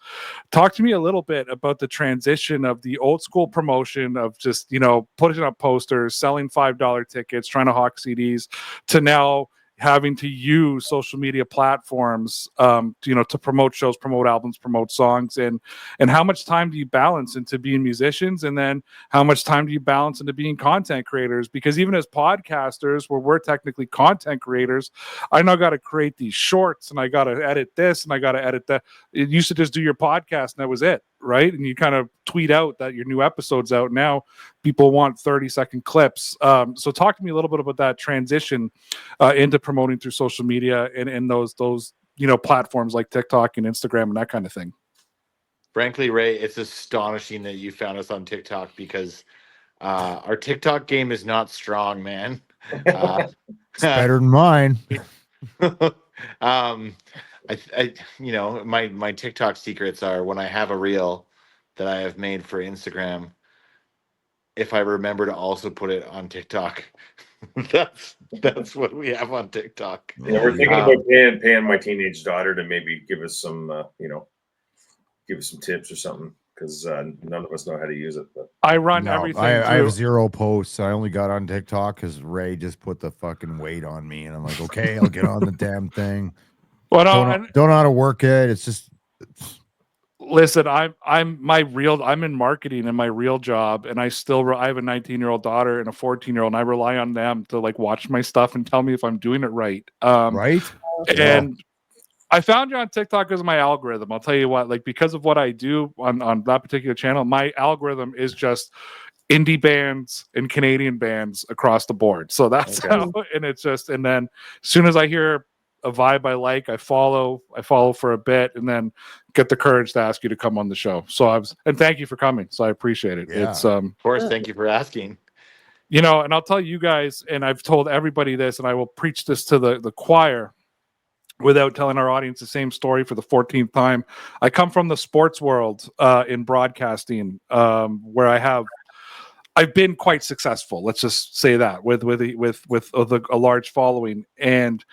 Talk to me a little bit about the transition of the old school promotion of just, putting up posters, selling $5 tickets, trying to hawk CDs, to now having to use social media platforms, to promote shows, promote albums, promote songs, and how much time do you balance into being musicians, and then how much time do you balance into being content creators? Because even as podcasters, where we're technically content creators, I now got to create these shorts, and I got to edit this, and I got to edit that. It used to just do your podcast, and that was it, right? And you kind of tweet out that your new episode's out. Now people want 30-second clips. So talk to me a little bit about that transition into promoting through social media and those platforms like TikTok and Instagram and that kind of thing. Frankly, Ray, it's astonishing that you found us on TikTok, because our TikTok game is not strong, man. It's better than mine. My TikTok secrets are, when I have a reel that I have made for Instagram, if I remember to also put it on TikTok. that's what we have on TikTok. Yeah, we're thinking about paying my teenage daughter to maybe give us some tips or something, because none of us know how to use it. But I run everything. I have 0 posts. I only got on TikTok because Ray just put the fucking weight on me, and I'm like, okay, I'll get on the damn thing. Well, don't know how to work it. It's just. Listen, I'm in marketing in my real job, and I have a 19-year-old daughter and a 14-year-old, and I rely on them to watch my stuff and tell me if I'm doing it right. Right. And I found you on TikTok because of my algorithm. I'll tell you what, like, because of what I do on that particular channel, my algorithm is just indie bands and Canadian bands across the board. So that's how, and it's just, and then as soon as I hear a vibe I like, I follow for a bit, and then get the courage to ask you to come on the show. So and thank you for coming. So I appreciate it. Yeah. It's Of course, thank you for asking. and I'll tell you guys, and I've told everybody this, and I will preach this to the choir without telling our audience the same story for the 14th time. I come from the sports world in broadcasting, where I've been quite successful. Let's just say that with a large following, and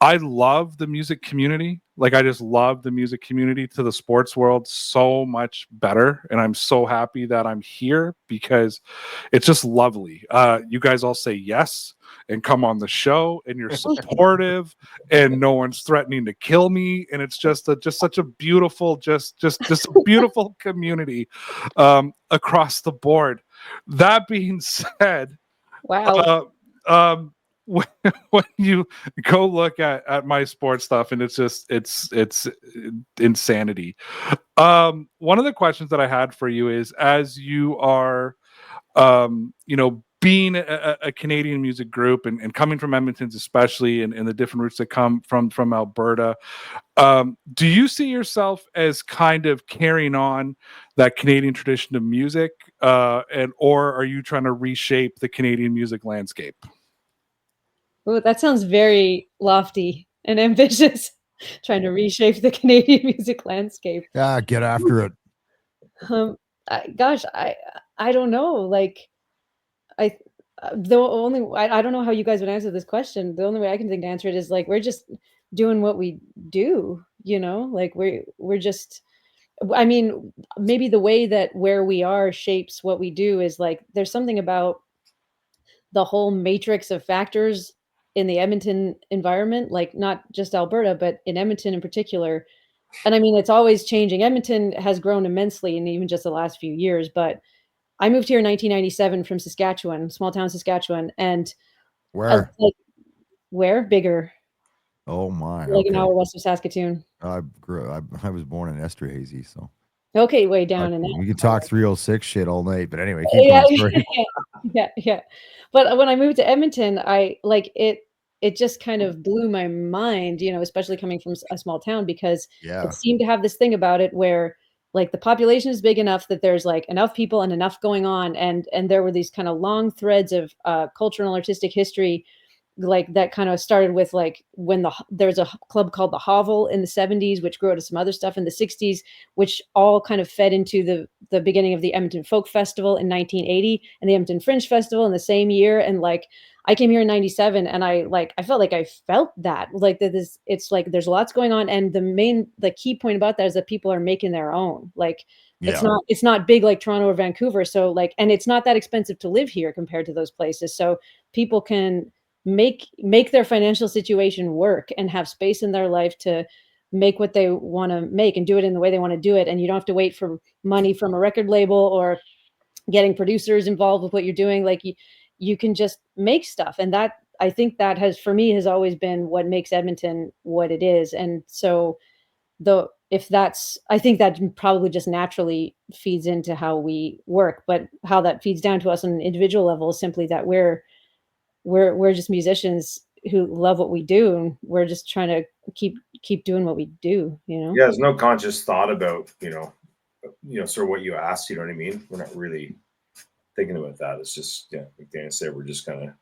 I love the music community. Like, I just love the music community to the sports world so much better. And I'm so happy that I'm here, because it's just lovely. You guys all say yes and come on the show, and you're supportive, and no one's threatening to kill me. And it's just such a beautiful, just a beautiful community across the board. That being said, Wow. when you go look at my sports stuff, and it's insanity. One of the questions that I had for you is, as you are being a Canadian music group, and coming from Edmonton's especially, and the different roots that come from Alberta, do you see yourself as kind of carrying on that Canadian tradition of music, or are you trying to reshape the Canadian music landscape? Ooh, that sounds very lofty and ambitious. Trying to reshape the Canadian music landscape. Yeah, get after it. I don't know. Like, I don't know how you guys would answer this question. The only way I can think to answer it is, like, we're just doing what we do. you know, like we're just, I mean, maybe the way that where we are shapes what we do is like there's something about the whole matrix of factors in the Edmonton environment, like not just Alberta, but in Edmonton in particular. And I mean, it's always changing. Edmonton has grown immensely in even just the last few years, but I moved here in 1997 from Saskatchewan, small town Saskatchewan, and Where? like where bigger, Oh my. like an Okay. hour west of Saskatoon. I was born in Esterhazy, so Okay, way down in we that. could talk 306 shit all night. But anyway, keep Yeah, going. Sorry. yeah. But when I moved to Edmonton, I like it just kind of blew my mind, you know, especially coming from a small town because Yeah. it seemed to have this thing about it where like the population is big enough that there's like enough people and enough going on and there were these kind of long threads of cultural and artistic history like that kind of started with like when there's a club called the Hovel in the 70s, which grew out of some other stuff in the 60s, which all kind of fed into the beginning of the Edmonton Folk Festival in 1980 and the Edmonton Fringe Festival in the same year. And like I came here in 97 and I felt like I felt that like that this it's like there's lots going on. And the key point about that is that people are making their own. Like Yeah. it's not big like Toronto or Vancouver. So like, and it's not that expensive to live here compared to those places. So people can make their financial situation work and have space in their life to make what they want to make and do it in the way they want to do it. And you don't have to wait for money from a record label or getting producers involved with what you're doing. Like you can just make stuff. And that, I think that for me has always been what makes Edmonton what it is. And so I think that probably just naturally feeds into how we work, but how that feeds down to us on an individual level is simply that we're just musicians who love what we do, and we're just trying to keep doing what we do, you know. Yeah, there's no conscious thought about sort of what you asked. You know what I mean? We're not really thinking about that. It's just like Dana said, we're just kind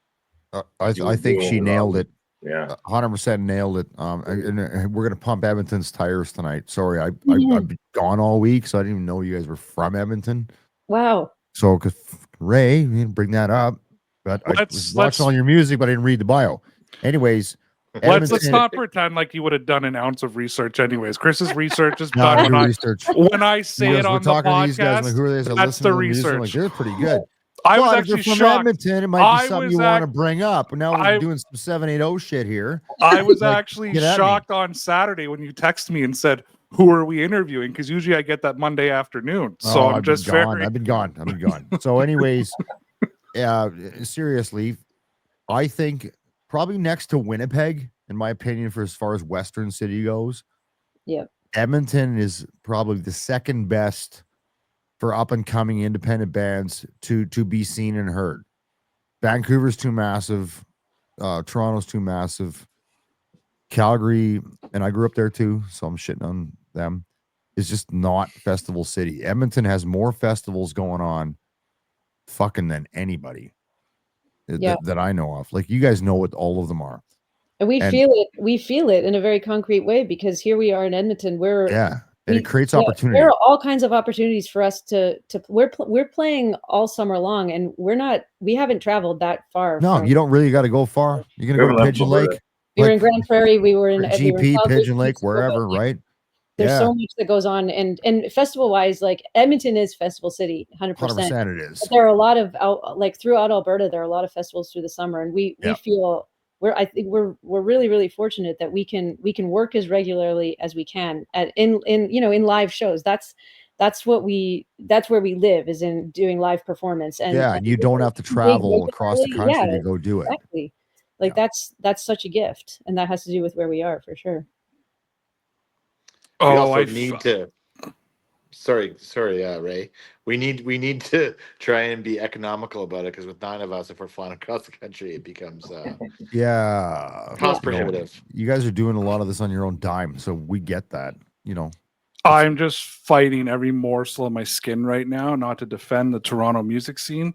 of. I think she nailed it. Yeah, 100% nailed it. And we're gonna pump Edmonton's tires tonight. Sorry, I've been gone all week, so I didn't even know you guys were from Edmonton. Wow. So, because Ray, you didn't bring that up, but I was watching all your music, but I didn't read the bio. Anyways, let's not pretend like you would have done an ounce of research. Anyways, Chris's research is done. When I say it on the podcast, these guys, like, who are they? that's the research. Like, they're pretty good. I was actually from shocked. Edmonton, it might be something you want to bring up. But now we're doing some 780 shit here. I was actually shocked on Saturday when you texted me and said, "Who are we interviewing?" Because usually I get that Monday afternoon. So I've been gone. So, anyways, seriously, I think probably next to Winnipeg, in my opinion, for as far as Western City goes. Yeah, Edmonton is probably the second best for up and coming independent bands to be seen and heard. Vancouver's too massive. Toronto's too massive. Calgary, and I grew up there too, so I'm shitting on them, is just not festival city. Edmonton has more festivals going on fucking than anybody that I know of. Like, you guys know what all of them are. And we feel it in a very concrete way because here we are in Edmonton. And it creates opportunity. There are all kinds of opportunities for us to we're playing all summer long, and we haven't traveled that far. No, you don't really got to go far. You're gonna go to Pigeon Lake. We were in Grand Prairie. We were in GP, Pigeon Lake, wherever, right? There's so much that goes on, and festival wise, like Edmonton is festival city, 100%. 100% it is. But there are a lot of throughout Alberta, there are a lot of festivals through the summer, and we feel I think we're really, really fortunate that we can work as regularly as we can in live shows. That's where we live, is in doing live performance. And you don't have to travel across the country to go do it. Exactly. Like that's such a gift, and that has to do with where we are for sure. Sorry, Ray. We need to try and be economical about it, because with 9 of us, if we're flying across the country, it becomes cost prohibitive. You guys are doing a lot of this on your own dime, so we get that. I'm just fighting every morsel of my skin right now not to defend the Toronto music scene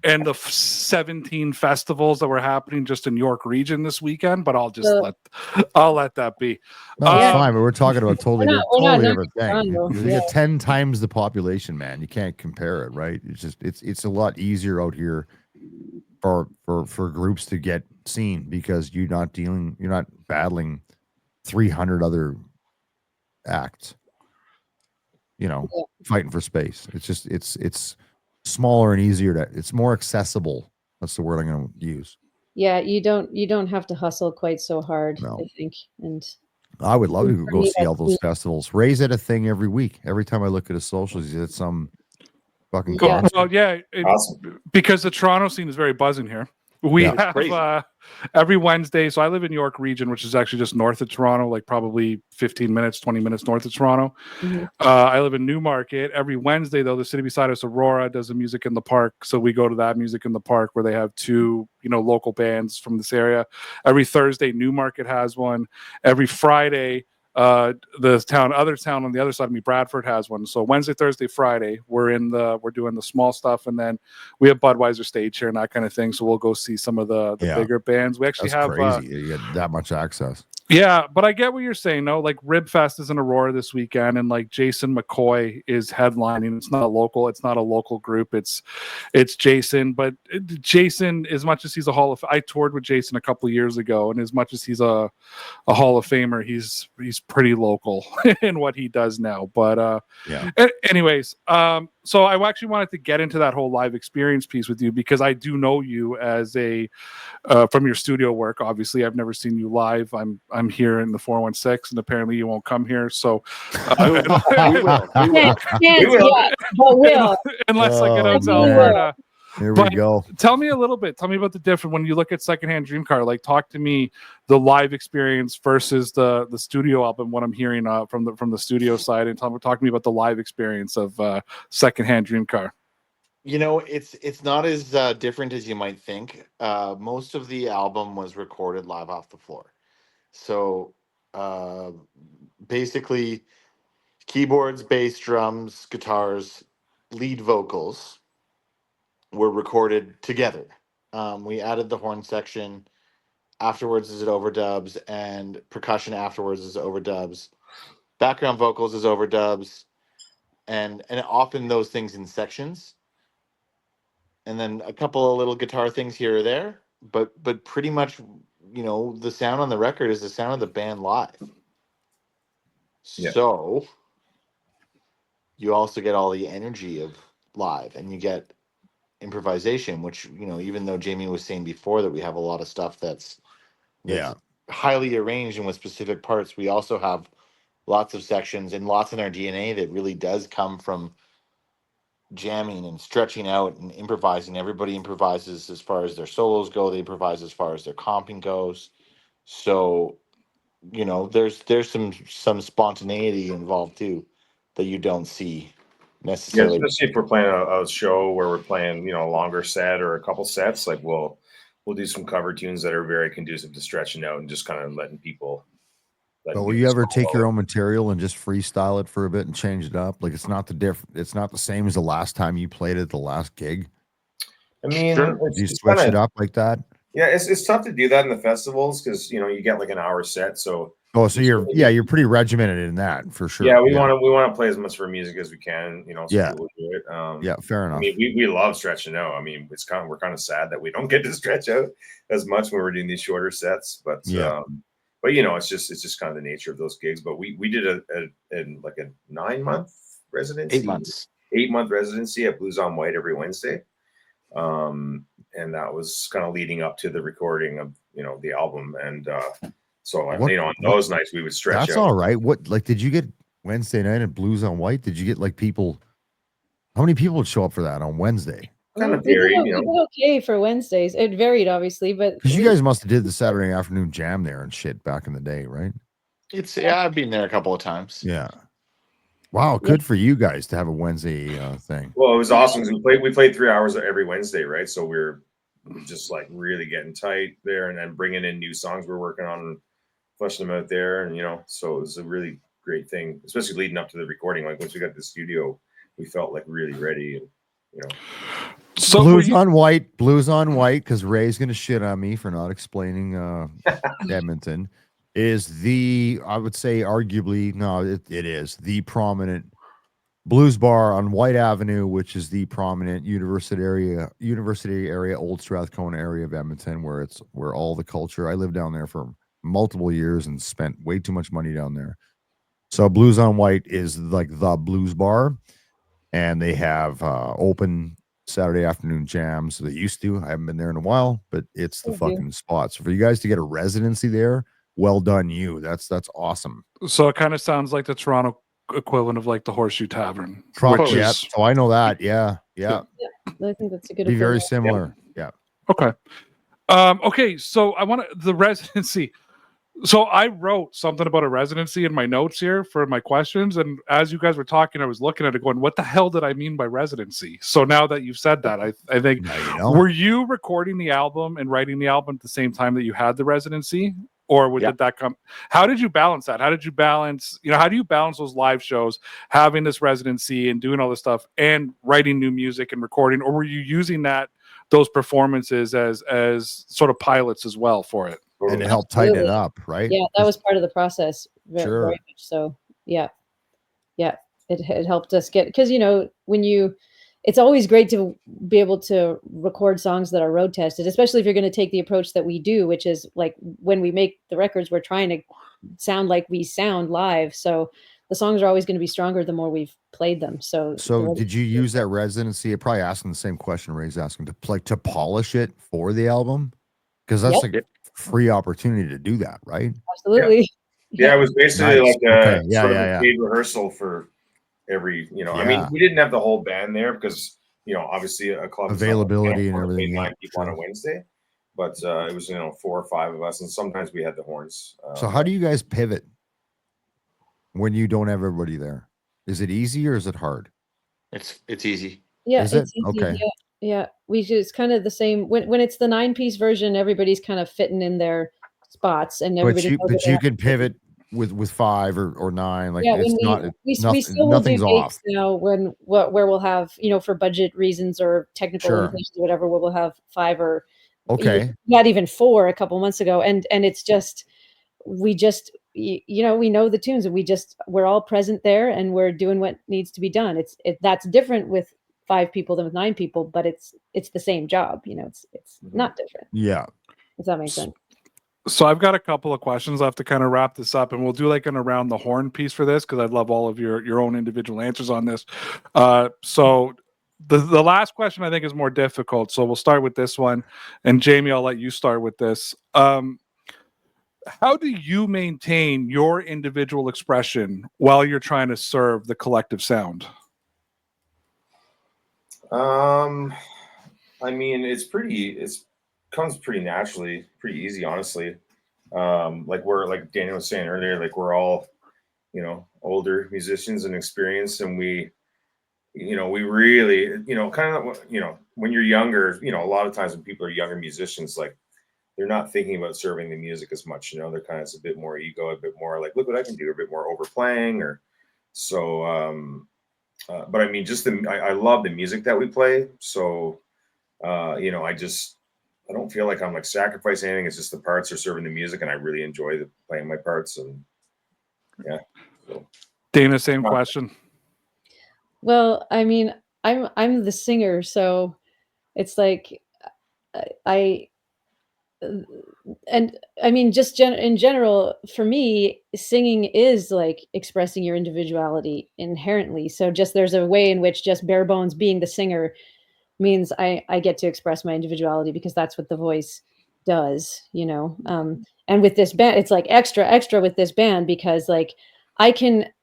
and the 17 festivals that were happening just in York region this weekend, but I'll let that be. No, it's fine, but we're talking about totally different thing. You get 10 times the population, man. You can't compare it, right? It's just it's a lot easier out here for groups to get seen, because you're not battling 300 other acts, fighting for space. It's just it's smaller and easier it's more accessible. That's the word I'm going to use. Yeah, you don't have to hustle quite so hard, No. I think. And I would love to for go me, see all that's those festivals. Ray's at a thing every week. Every time I look at his socials, he's at some fucking Yeah. concert. Well, yeah, Awesome. because the Toronto scene is very buzzing here. We Yeah. have Crazy. Every Wednesday. So I live in York region, which is actually just north of Toronto, like probably 15 minutes, 20 minutes north of Toronto. Mhm. I live in Newmarket. Every Wednesday, though, the city beside us, Aurora, does the music in the park. So we go to that music in the park where they have two, local bands from this area. Every Thursday, Newmarket has one. Every Friday, the other town on the other side of me, Bradford, has one. So Wednesday, Thursday, Friday, we're doing the small stuff, and then we have Budweiser stage here and that kind of thing. So we'll go see some of the bigger bands. We actually That's have crazy. You get that much access. yeah, but I get what you're saying. No, like Rib Fest is in Aurora this weekend, and like Jason McCoy is headlining. It's not a local group. It's Jason, but Jason, as much as he's I toured with Jason a couple of years ago, and as much as he's a Hall of Famer, he's pretty local in what he does now. But anyways, so I actually wanted to get into that whole live experience piece with you because I do know you as from your studio work. Obviously, I've never seen you live. I'm here in the 416, and apparently you won't come here. So We will. Can't will. yet, but will. unless I get out to man. Alberta. Here But we go. Tell me a little bit. Tell me about the difference when you look at Secondhand Dreamcar. Like, talk to me the live experience versus the studio album. What I'm hearing from the studio side, and talk to me about the live experience of Secondhand Dreamcar. It's not as different as you might think. Most of the album was recorded live off the floor. So basically, keyboards, bass, drums, guitars, lead vocals were recorded together. We added the horn section. Afterwards is it overdubs, and percussion afterwards is overdubs. Background vocals is overdubs, and often those things in sections. And then a couple of little guitar things here or there, but pretty much, the sound on the record is the sound of the band live. Yeah. So you also get all the energy of live, and you get improvisation, which, even though Jamie was saying before that we have a lot of stuff that's highly arranged and with specific parts, we also have lots of sections and lots in our DNA that really does come from jamming and stretching out and improvising. Everybody improvises as far as their solos go. They improvise as far as their comping goes. So, there's some spontaneity involved too that you don't see Yeah, necessarily. especially if we're playing a show where we're playing, a longer set or a couple sets, like we'll do some cover tunes that are very conducive to stretching out and just kind of letting people. But will you ever take your own material and just freestyle it for a bit and change it up? Like it's not the same as the last time you played at the last gig. I mean, Sure. Do you switch it up like that? Yeah, it's tough to do that in the festivals because you get like an hour set. So so you're pretty regimented in that for sure. Yeah, we want to play as much for music as we can. So people do it. Yeah, fair enough. I mean, we love stretching out. I mean, we're kind of sad that we don't get to stretch out as much when we're doing these shorter sets. But it's just kind of the nature of those gigs. But we did a 9-month residency, 8 months, 8-month residency at Blues on White every Wednesday. And that was kind of leading up to the recording of the album. And so on those nights we would stretch out. That's all right. What did you get Wednesday night at Blues on White? Did you get people? How many people would show up for that on Wednesday? Kind of varied, We did okay for Wednesdays. It varied obviously, but because you guys must have did the Saturday afternoon jam there and shit back in the day, right? I've been there a couple of times. Yeah. Wow, good for you guys to have a Wednesday thing. Well, it was awesome because we played 3 hours every Wednesday, right? So we're just like really getting tight there, and then bringing in new songs we're working on, and fleshing them out there, and so it was a really great thing, especially leading up to the recording. Like once we got to the studio, we felt like really ready, and So Blues on White, because Ray's gonna shit on me for not explaining Edmonton. Is I would say arguably, no, it is the prominent blues bar on White Avenue, which is the prominent university area, Old Strathcona area of Edmonton, where all the culture. I lived down there for multiple years and spent way too much money down there. So Blues on White is like the blues bar, and they have open Saturday afternoon jams. They used to. I haven't been there in a while, but it's the fucking spot. So for you guys to get a residency there, well done, you. That's awesome. So it kind of sounds like the Toronto equivalent of like the Horseshoe Tavern. Yeah. So I know that. Yeah. I think that's a good. Be very similar. Yeah. Okay. Okay. So I want the residency. So I wrote something about a residency in my notes here for my questions, and as you guys were talking, I was looking at it going, what the hell did I mean by residency? So now that you've said that, I think, were you recording the album and writing the album at the same time that you had the residency? Or did that come? How did you balance that? How did you balance, how do you balance those live shows, having this residency and doing all this stuff and writing new music and recording? Or were you using those performances as sort of pilots as well for it? And to help tighten it up, right? Yeah, that was part of the process. Very much so. Yeah. It helped us get, because it's always great to be able to record songs that are road tested, especially if you're going to take the approach that we do, which is like when we make the records, we're trying to sound like we sound live. So the songs are always going to be stronger the more we've played them. So did you use that residency? I'm probably asking the same question Ray's asking, to polish it for the album? Because that's a free opportunity to do that, right? Absolutely. Yeah, it was basically like a sort of a yeah. paid rehearsal for every, I mean, we didn't have the whole band there because, obviously a club availability and everything. 9 people on a Wednesday, but it was 4 or 5 of us, and sometimes we had the horns. So how do you guys pivot when you don't have everybody there? Is it easy or is it hard? It's easy. Yeah, is it's it? easy. Okay. Yeah. It's kind of the same when it's the 9-piece version. Everybody's kind of fitting in their spots, and everybody. But you can pivot with 5 or 9. Like we still will do dates now where we'll have for budget reasons or technical limitations or whatever. We'll have 5 or not even 4 a couple months ago, and it's just we know the tunes, and we're all present there, and we're doing what needs to be done. That's different with 5 people than with 9 people, but it's the same job. It's not different. Yeah. If that makes sense. So I've got a couple of questions. I have to kind of wrap this up, and we'll do like an around the horn piece for this, because I'd love all of your own individual answers on this. So the last question I think is more difficult. So we'll start with this one, and Jamie, I'll let you start with this. How do you maintain your individual expression while you're trying to serve the collective sound? I mean, it comes pretty naturally, pretty easy, honestly. Like Daniel was saying earlier, like we're all, older musicians and experienced, and we really, kind of, when you're younger, a lot of times when people are younger musicians, like they're not thinking about serving the music as much, they're kind of a bit more ego, a bit more like, look what I can do, a bit more overplaying, or so, but I mean, I love the music that we play. So, I don't feel like I'm like sacrificing anything. It's just the parts are serving the music, and I really enjoy playing my parts. And yeah. So. Dana, same question. Well, I mean, I'm the singer, so it's like and I mean, just in general, for me, singing is like expressing your individuality inherently. So there's a way in which just bare bones being the singer means I get to express my individuality, because that's what the voice does, and with this band, it's like extra with this band, because like I can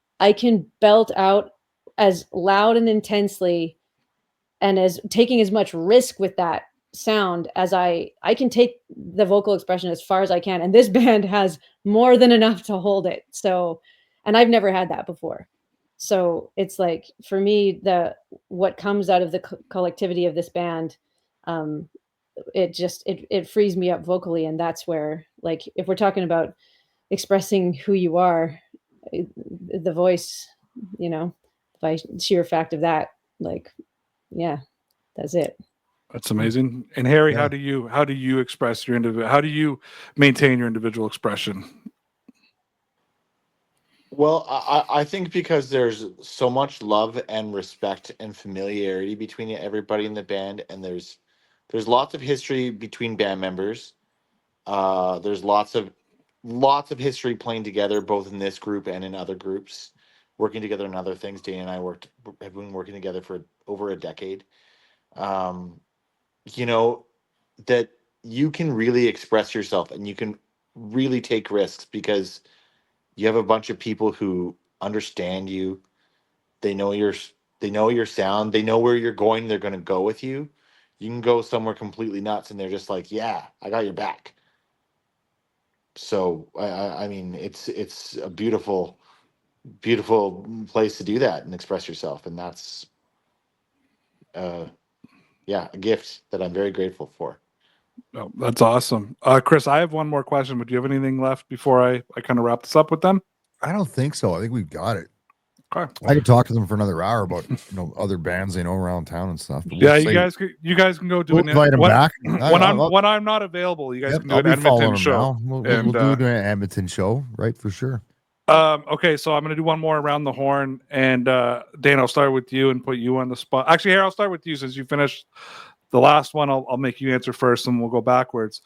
belt out as loud and intensely and as taking as much risk with that sound as I can take the vocal expression as far as I can, and this band has more than enough to hold it. So, and I've never had that before. So it's like, for me, what comes out of the collectivity of this band, it frees me up vocally. And that's where, like, if we're talking about expressing who you are, the voice, by sheer fact of that, like, yeah, that's it. That's amazing. And Harry, how do you express your how do you maintain your individual expression? Well, I think because there's so much love and respect and familiarity between everybody in the band, and there's lots of history between band members. There's lots of lots of history playing together, both in this group and in other groups, working together on other things. Dana and I have been working together for over a decade. You know, that you can really express yourself and you can really take risks because you have a bunch of people who understand you. They know your sound. They know where you're going. They're going to go with you. You can go somewhere completely nuts, and they're just like, "Yeah, I got your back." So I mean, it's a beautiful place to do that and express yourself, and that's yeah, a gift that I'm very grateful for. Oh, that's awesome. Chris, I have one more question, but do you have anything left before I kind of wrap this up with them? I don't think so. I think we've got it. Okay. I could talk to them for another hour about other bands they know around town and stuff. But Yeah, we'll you guys can go do we'll invite them back when I'm not available. You guys can do I'll an be Edmonton following them show. now. We'll do an Edmonton show, right? For sure. Okay, so I'm going to do one more around the horn, and Dan, I'll start with you and put you on the spot. Actually, here I'll start with you since you finished the last one. I'll make you answer first, and we'll go backwards.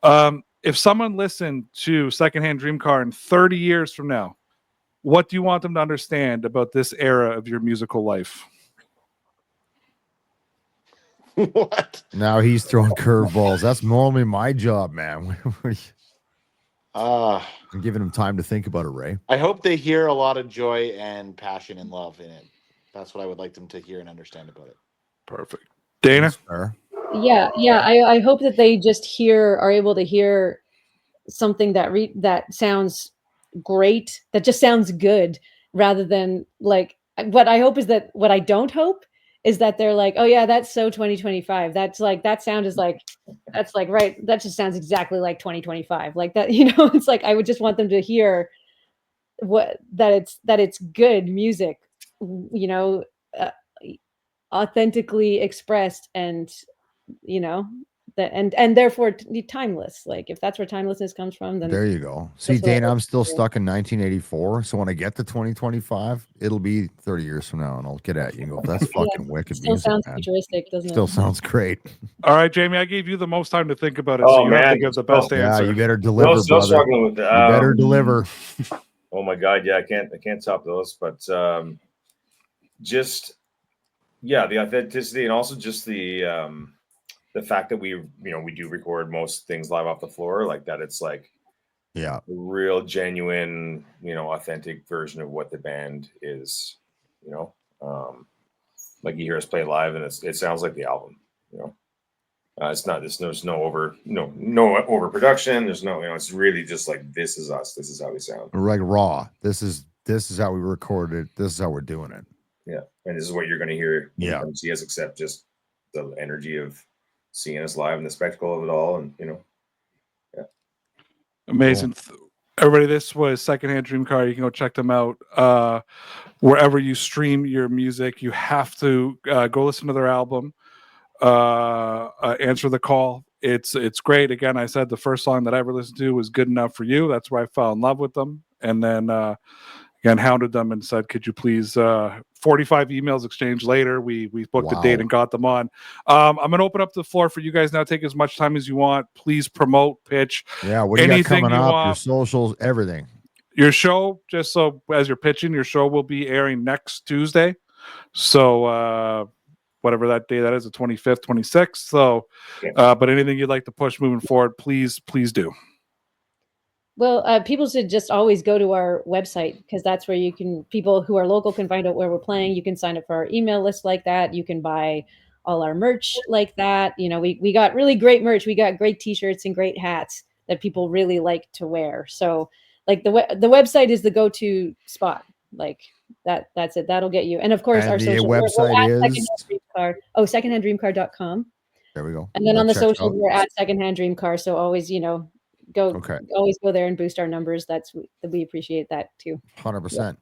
If someone listened to Secondhand Dreamcar in 30 years from now, what do you want them to understand about this era of your musical life? What? Now he's throwing curveballs. That's normally my job, man. I'm giving him time to think about it, Ray. I hope they hear a lot of joy and passion and love in it. That's what I would like them to hear and understand about it. Perfect. Dana? Yeah. I hope that they just are able to hear something that sounds great, that just sounds good, rather than like what I hope is that what I don't hope is that they're like, oh yeah, that's so 2025. That's like, that sound is like, that's like, right. That just sounds exactly like 2025. Like that, it's like, I would just want them to hear that it's good music, authentically expressed and, that and therefore timeless. Like if that's where timelessness comes from, then there you go. See, Dana, I'm still stuck in 1984. So when I get to 2025, it'll be 30 years from now, and I'll get at you and go, that's fucking wicked still music. Sounds man. futuristic, doesn't it? Still sounds great. All right, Jamie, I gave you the most time to think about it, Oh, so you have man. to give the best answer. Yeah, you better deliver, still brother. struggling with that. You better deliver. Oh my God, yeah, I can't top those. But just the authenticity, and also just the fact that we do record most things live off the floor, like that. It's like a real genuine, authentic version of what the band is. Like you hear us play live, and it sounds like the album. It's not this. There's no overproduction. There's no. It's really just like, this is us. This is how we sound. Like raw. This is how we recorded. This is how we're doing it. Yeah, and this is what you're going to hear. When Yeah. you come see us, except just the energy of seeing us live and the spectacle of it all, and yeah. Amazing. Cool. Everybody, this was Secondhand Dreamcar. You can go check them out wherever you stream your music. You have to go listen to their album. Answer the Call. It's great. Again, I said the first song that I ever listened to was Good Enough for You. That's where I fell in love with them. And then again, hounded them and said, could you please 45 emails exchanged later. We booked a date and got them on. I'm going to open up the floor for you guys now. Take as much time as you want. Please promote, pitch. Yeah, what do you got coming up? Want. Your socials, everything. Your show, just so as you're pitching, your show will be airing next Tuesday. So whatever that day that is, the 25th, 26th. So, but anything you'd like to push moving forward, please do. Well, people should just always go to our website, because that's where people who are local can find out where we're playing. You can sign up for our email list like that. You can buy all our merch like that. We got really great merch. We got great t-shirts and great hats that people really like to wear. So like the website is the go-to spot. Like that's it. That'll get you. And of course, our social website is secondhanddreamcar.com. There we go. And then on the socials, we're at Secondhand Dreamcar. So always, always go there and boost our numbers. We appreciate that too. 100%.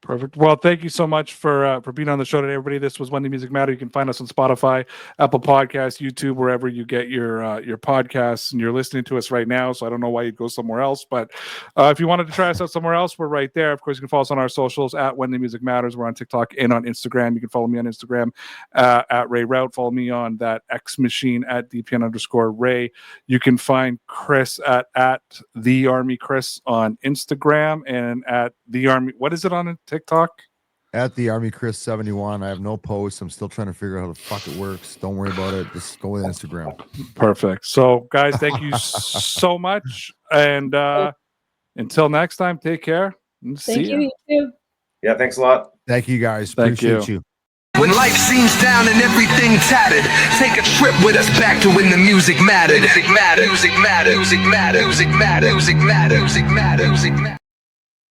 Perfect. Well, thank you so much for being on the show today, everybody. This was When the Music Matter. You can find us on Spotify, Apple Podcasts, YouTube, wherever you get your podcasts, and you're listening to us right now. So I don't know why you'd go somewhere else, but if you wanted to try us out somewhere else, we're right there. Of course, you can follow us on our socials at When the Music Matters. We're on TikTok and on Instagram. You can follow me on Instagram at Ray Rout. Follow me on that X Machine at DPN_Ray. You can find Chris at the Army Chris on Instagram and at the Army. What is it on TikTok? At the Army Chris 71. I have no posts. I'm still trying to figure out how the fuck it works. Don't worry about it. Just go with Instagram. Perfect. So, guys, thank you so much. And until next time, take care. And Thank see you. ya. You too. Yeah, thanks a lot. Thank you guys. Thank Appreciate you. When life seems down and everything tattered, take a trip with us back to when the music mattered. Music mattered. Music mattered. Music mattered. Music mattered. Music mattered. Music mattered. Music mattered.